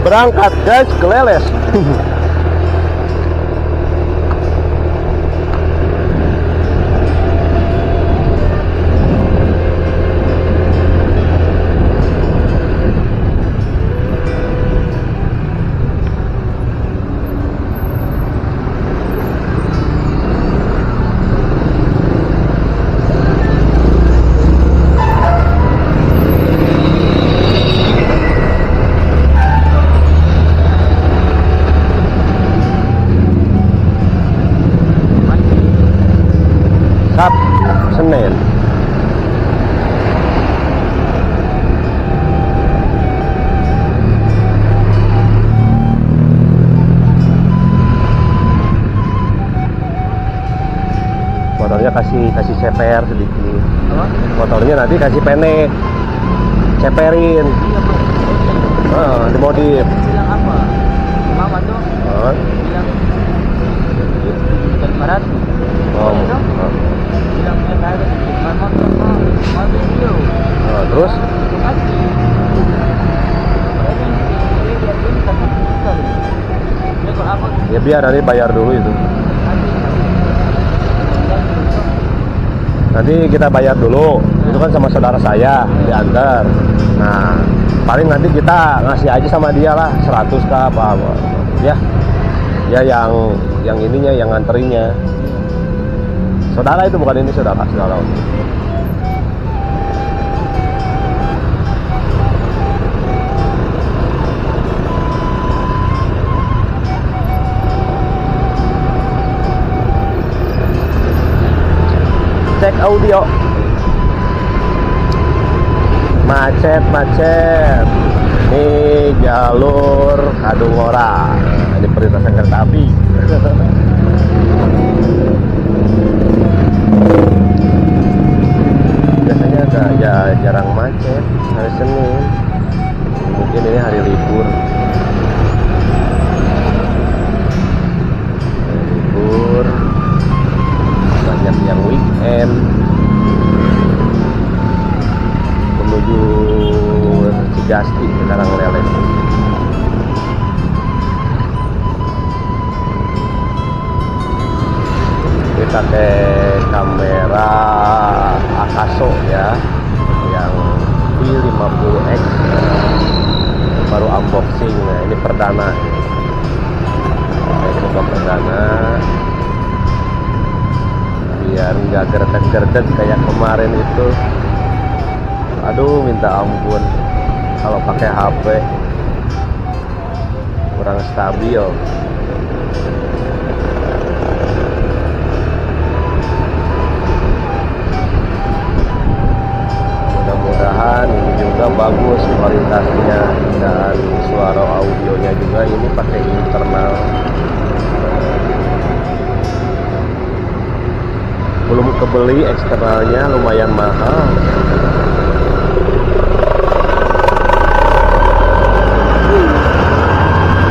Berangkat guys ke Leles. Senin. Motornya kasih CPR sedikit. Apa? Motornya nanti kasih pene, ceperin. Dimodif. Bilang apa? Mama tuh bilang dari barat. Bilang dia kaya mama tuh mau video. Terus? Ya biar nanti bayar dulu itu. Nanti kita bayar dulu. Itu kan sama saudara saya diantar. Nah, paling nanti kita ngasih aja sama dia lah 100 kah apa. Ya. Ya yang ininya yang nganterinnya. Saudara itu bukan ini saudara. Cek audio. Macet. Ini jalur Kadungora. Ini perlintasan kereta api. Biasanya jarang macet hari Senin. Mungkin ini hari libur. Banyak yang weekend menuju Cigasti sekarang Leles. Ini pakai kamera Akaso ya, yang P50X, baru unboxing. Nah, ini perdana. Saya coba perdana biar nggak gerdek kayak kemarin itu. Aduh, minta ampun, kalau pakai HP kurang stabil. Mudah-mudahan ini juga bagus kualitasnya dan suara audionya juga. Ini pakai internal, belum kebeli eksternalnya, lumayan mahal.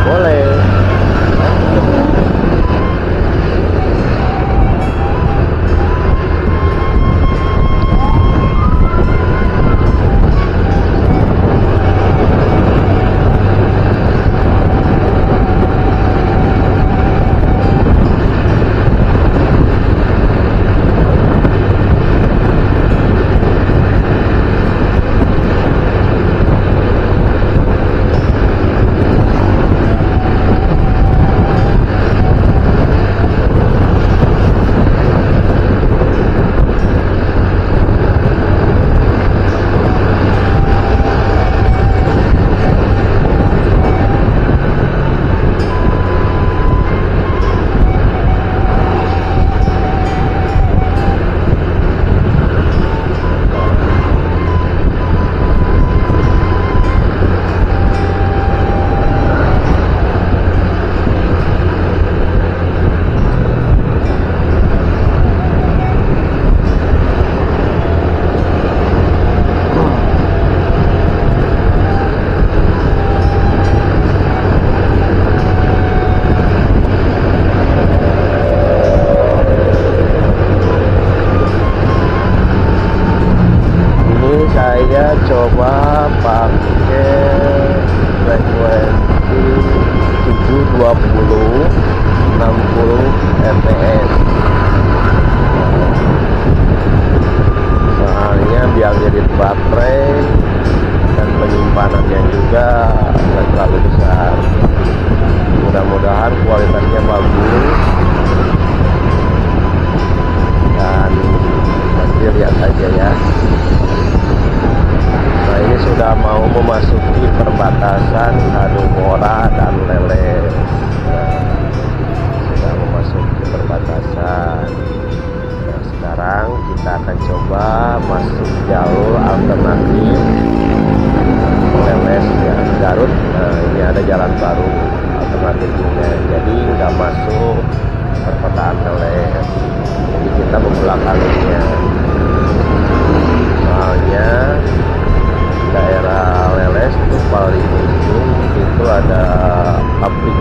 Boleh. dilihat aja ya. Nah ini sudah mau memasuki perbatasan Hadumora dan Leles. Nah, sudah memasuki perbatasan. Nah sekarang kita akan coba masuk jalur alternatif Leles ya, Garut. Nah ini ada jalan baru alternatifnya, jadi nggak masuk perkotaan Leles, jadi kita membelakanginya. Soalnya daerah Leles itu paling ujung itu ada pabrik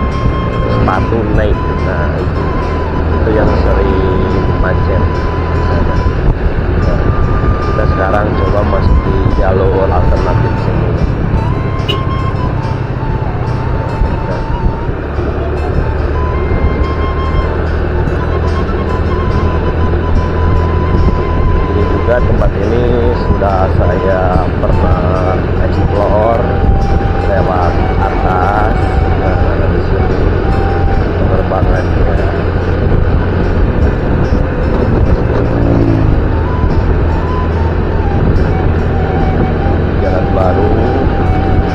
sepatu Nike. Nah itu yang sering macet. Nah, kita sekarang coba masuk di jalur alternatif sini. Tempat ini sudah saya pernah explore lewat atas. Nah, di sini penerbangannya. Jalan baru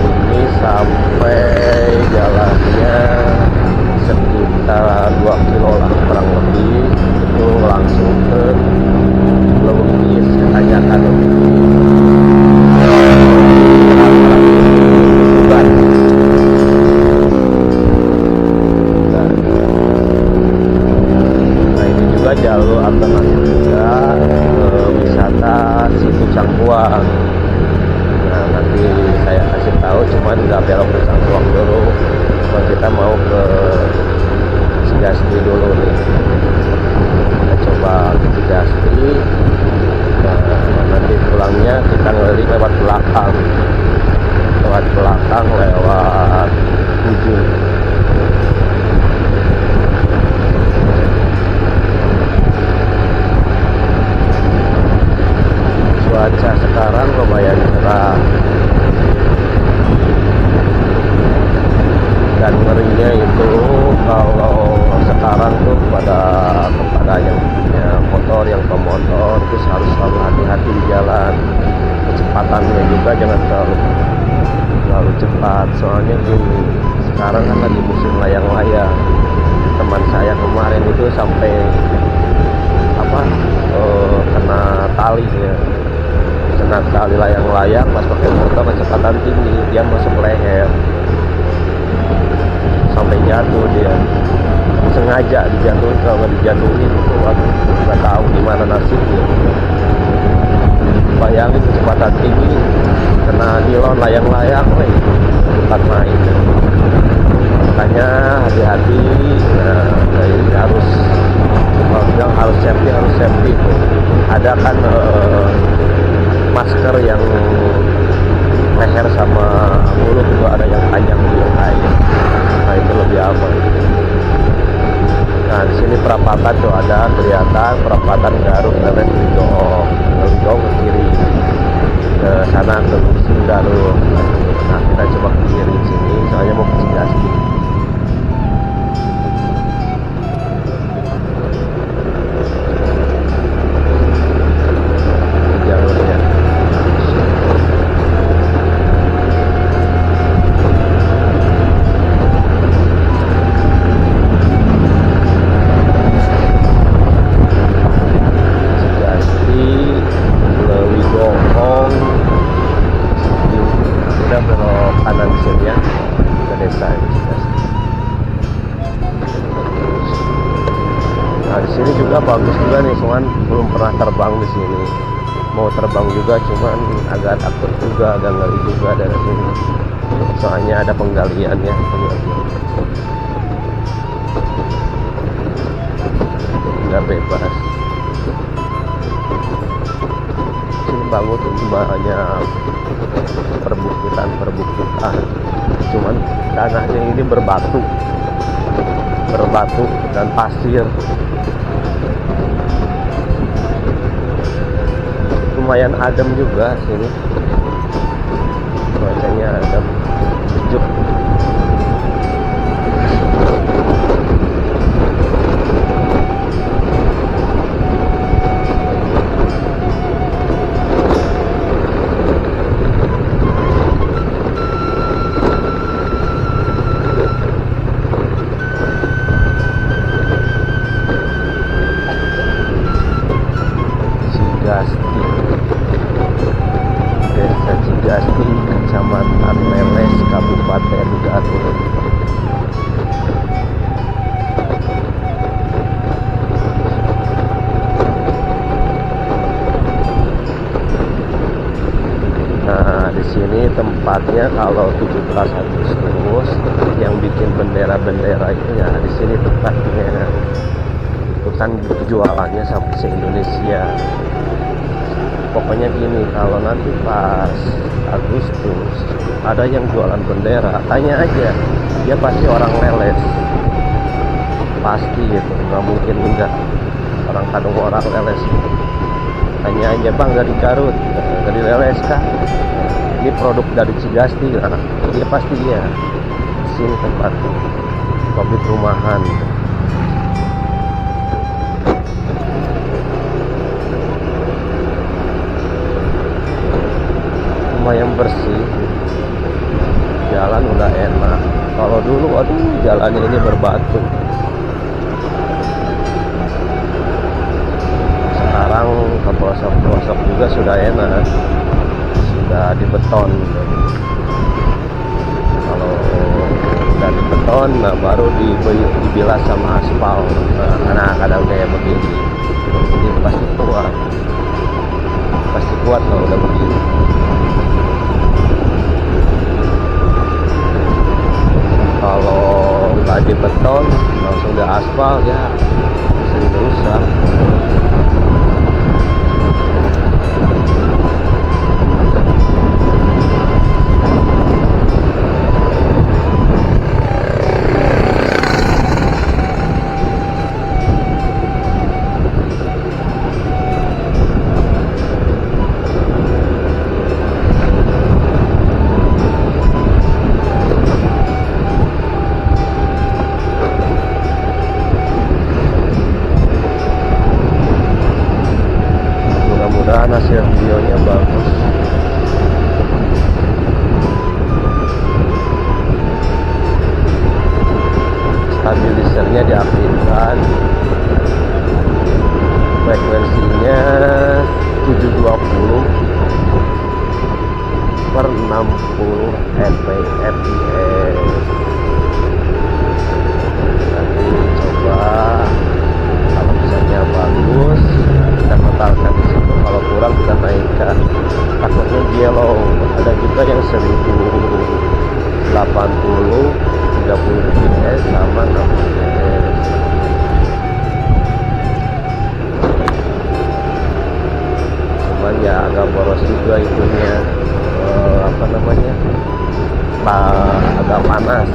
ini sampai jalannya sekitar 2 kilo lah kurang lebih, itu langsung ke Lubis Tanjakan. Nah ini juga jalur alternatif juga wisata Situ Cangkuang. Nah nanti saya kasih tahu, cuman nggak belok ke Cangkuang dulu, cuma kita mau ke Cigasti dulu nih. Kita coba ke Cigasti. Nah, nanti pulangnya kita ngeliling lewat belakang, lewat ujung. Cuaca sekarang lumayan cerah dan ngerinya itu kalau sekarang tuh kepada yang punya motor, yang pemotor itu harus selalu hati-hati di jalan. Kecepatannya juga jangan terlalu cepat, soalnya gini, sekarang kan lagi musim layang-layang. Teman saya kemarin itu sampai kena tali ya, kena tali layang-layang pas pakai motor kecepatan tinggi, dia masuk leher sampai jatuh. Dia sengaja dijatuhin, kalau nggak dijatuhin itu nggak tahu gimana nasibnya. Bayangin kecepatan tinggi kena nilon layang-layang, bukan main. Makanya hati-hati. Nah, harus safety. Ada kan masker yang leher sama mulut itu ada yang panjang di air. Nah itu lebih aman. Nah di sini perapatan tuh ada kelihatan perapatan Garut, ada Lijong ke kiri, ke sana ke Gusin Garut. Nah kita coba ke kiri sini, soalnya mau ke Cigasti. Jalurnya. Bagus juga nih, cuman belum pernah terbang di sini. Mau terbang juga, cuman agak takut juga, agak ngeri juga dari sini. Soalnya ada penggaliannya. Nggak bebas. Sini bangun tuh banyak perbukitan. Cuman tanahnya ini berbatu dan pasir. Lumayan adem juga sini, cuacanya adem, sejuk. Cigasti, Desa Cigasti, Kecamatan Leles, Kabupaten Garut. Nah, di sini tempatnya kalau 17 Agustus yang bikin bendera-bendera itu ya di sini tempatnya. Itu kan jualannya sampai se-Indonesia. Pokoknya gini, kalau nanti pas Agustus ada yang jualan bendera, tanya aja, dia pasti orang Leles, pasti gitu, nggak mungkin enggak. Orang Kadung, orang Leles. Tanya aja, bang dari Garut, dari Leles kah? Ini produk dari Cigasti, nah, dia pasti iya. Sini tempatnya, pabrik rumahan. Lumayan bersih, jalan udah enak. Kalau dulu, aduh, jalannya ini berbatu. Sekarang ke pelosok-pelosok juga sudah enak, sudah dibeton. Kalau udah dibeton, nah baru dibilas sama aspal. Nah, kadang kayak begini, ini pasti kuat kalau udah begini. Kalau nggak dibeton, langsung udah aspal ya sering rusak. Mudah-mudahan hasil videonya bagus. Stabilisernya diaktifkan, frekuensinya 720 per 60 fps. Nanti coba, kalau misalnya bagus kita totalkan di situ, kalau kurang kita naikkan. Takutnya yellow, ada juga yang 1080 30 fps sama 60 fps. Cuman ya agak boros juga itunya, apa namanya, agak panas,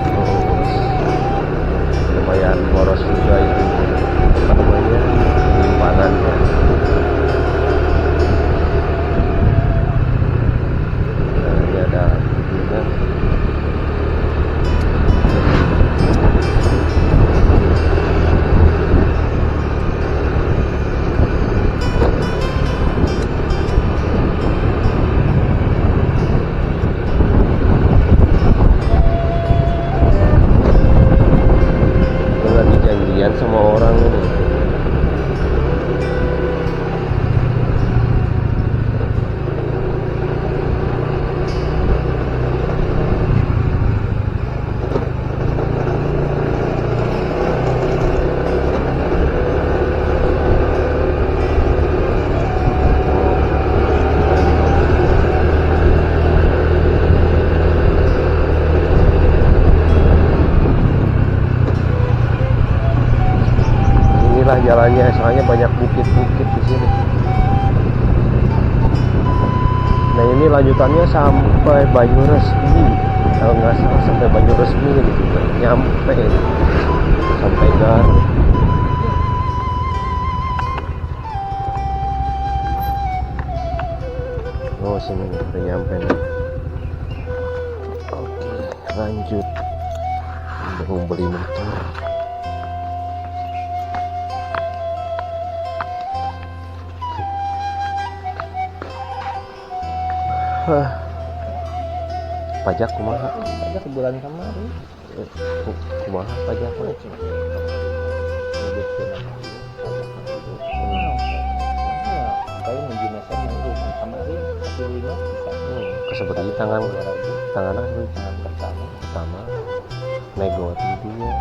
terus lumayan boros juga itu, apa namanya, penyimpanannya. Nah, ini ada bimbingan. Lagi janjian sama orang ini. Inilah jalannya, soalnya banyak bukit-bukit di sini. Nah, ini lanjutannya sampai Banyuresmi, kalau nggak salah sampai Banyuresmi ini juga nyampe sampai Garut. Oh, sini nih, udah nyampe nih. Oke, lanjut. Udah mau beli motor. Pajak kumaha? Pajak bulan kemarin. Kumaha pajak? seperti tangan seperti pertama nego di dunia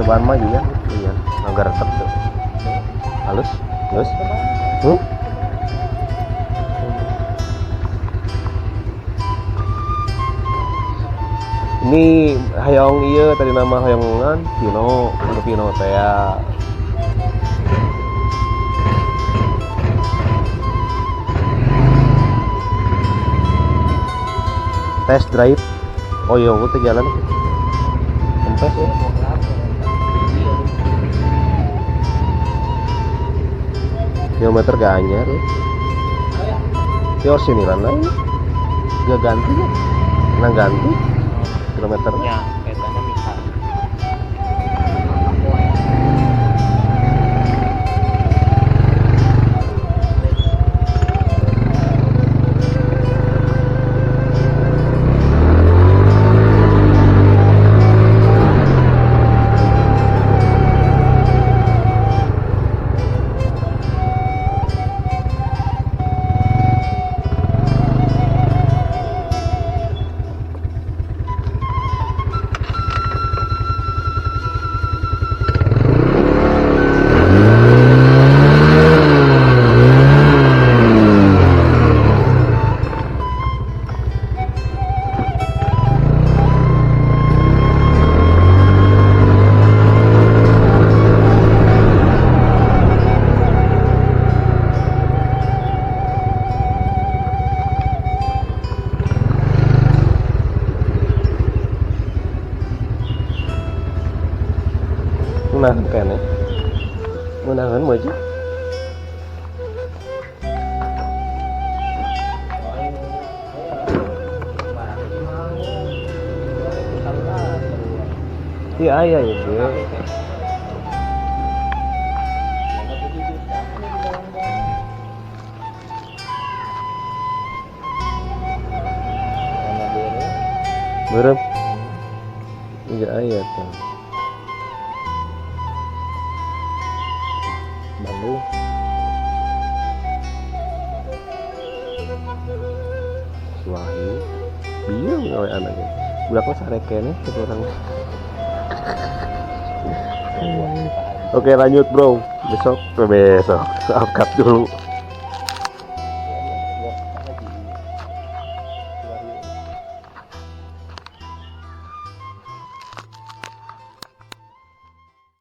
cobaan mah juga iya agar tetap tuh halus ini hayong iya tadi nama hayongan Pino teh test drive. Oh iya aku jalan kempes ya kilometer gak anyar ya sini lah gak ganti ya nah ganti kilometernya kaitannya misal nah kayaknya menangan mau aja iya ayah ya gue berem iya ayah tuh Bandung Wahyu biar gawe anaknya budak mah sarekene satu orang. Oke lanjut bro besok update dulu